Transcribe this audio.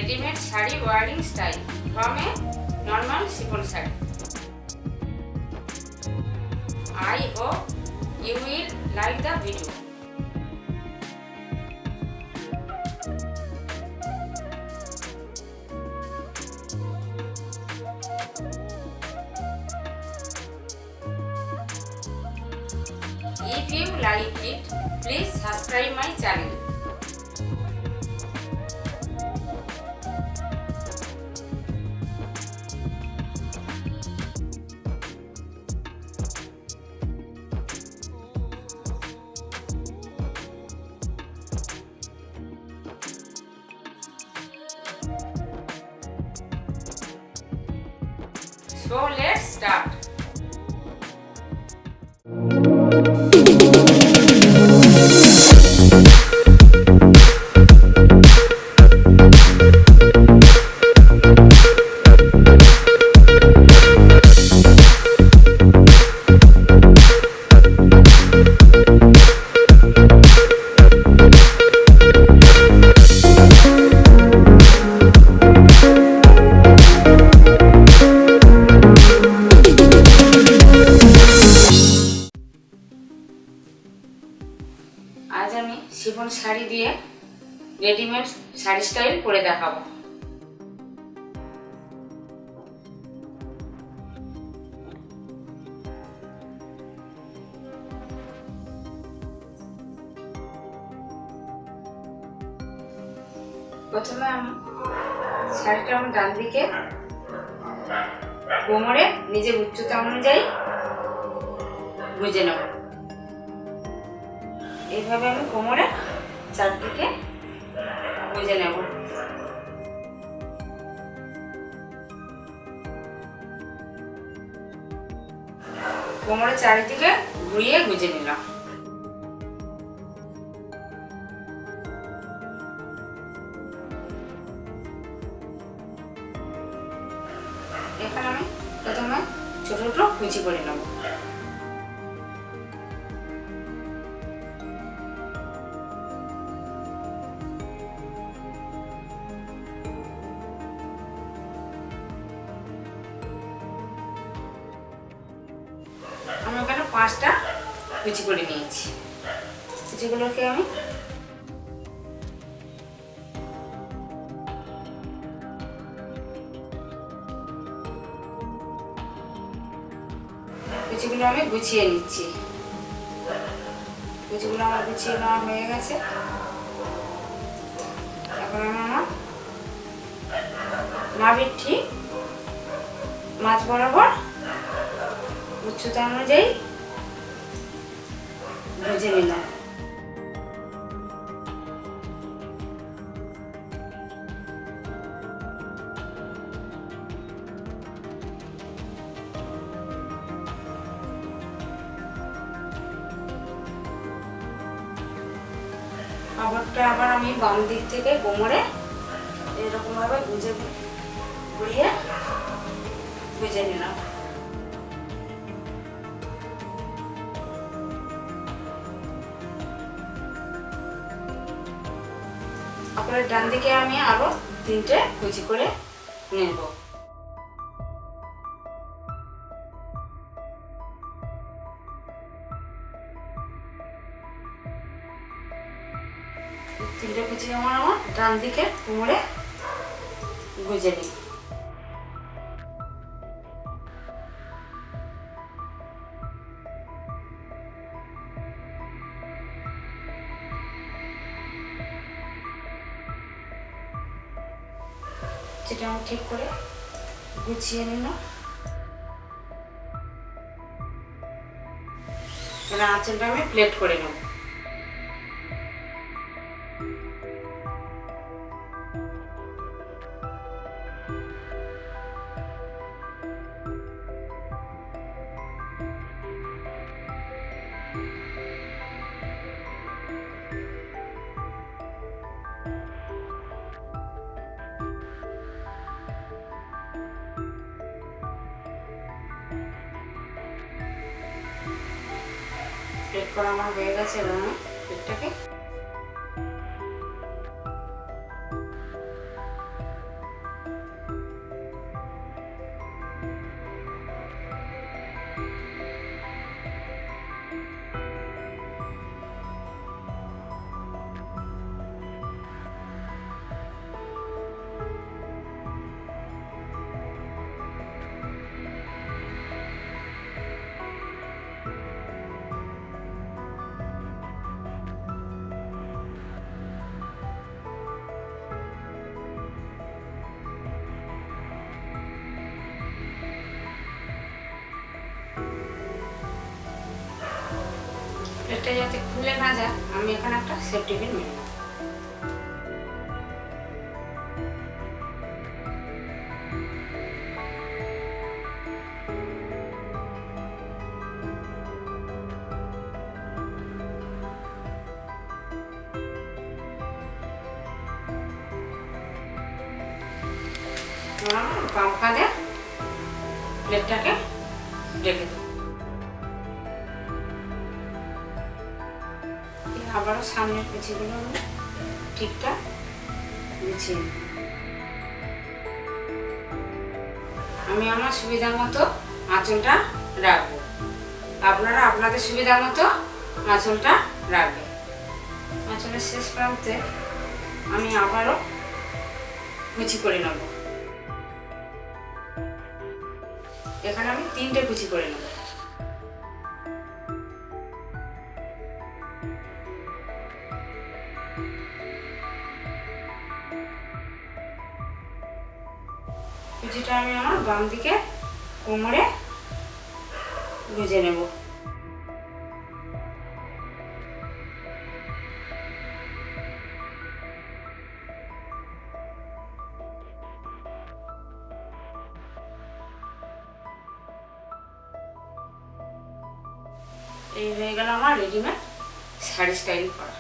ready-made sari wearing style from a normal chiffon sari. I hope you will like the video. If you like it, please subscribe my channel. So let's start. आज আমি chiffon sari দিয়ে readymade sari style করে দেখাবো। প্রথমে আমি শাড়িটা আমার ডান দিকে কোমরে নিজের উচ্চতা অনুযায়ী গুজে নেব। এইভাবে আমি কোমরে চারদিকে গুজে নেব। কোমরে চারিদিকে ঘুরিয়ে গুজে নিলাম। এখানে আমি প্রথমে ছোট ছোট কুচি করে নেব। আমি এখানে 5টা কুচি করে নিয়েছি। কুচিগুলোকে আমি গুছিয়ে নিচ্ছি। কুচিগুলো আমার গুছিয়ে নেওয়া হয়ে গেছে। এখন আমি আমার নাভির ঠিক মাঝ বরাবর উচ্চতা অনুযায়ী গুজে নিলাম। কাপড়টা আবার আমি বাম দিক থেকে কোমরে এরকম ভাবে ঘুরিয়ে গুজে নিলাম। আপনার ডান দিকে আমি আরো 3টে কুচি করে নেব। তিনটে কুচি আমার ডান দিকে কোমরে গুজে নিই। যেটা আমি ঠিক করে গুছিয়ে নিলাম। এবার আঁচলটা আমি প্লেট করে নেব। প্লেট করা আমার হয়ে গেছে। এবং প্লেটটাকে শাড়িটা যাতে খুলে না যায় আমি এখানে একটা সেফটি পিন মেরে নেব। বাম কাঁধে প্লেটটাকে রেখে দেব। আবারও সামনের কুচিগুলো আমি ঠিকঠাক গুছিয়ে নেব। আমি আমার সুবিধা মতো আঁচলটা রাখবো, আপনারা আপনাদের সুবিধা মতো আঁচলটা রাখবেন। আঁচলের শেষ প্রান্তে আমি আবারও কুচি করে নেব। এখানে আমি 3টে কুচি করে নেব। কুচিটা আমি আমার বাম দিকে কোমরে গুজে নেব। এই হয়ে গেল আমার রেডিমেড শাড়ি স্টাইল করা।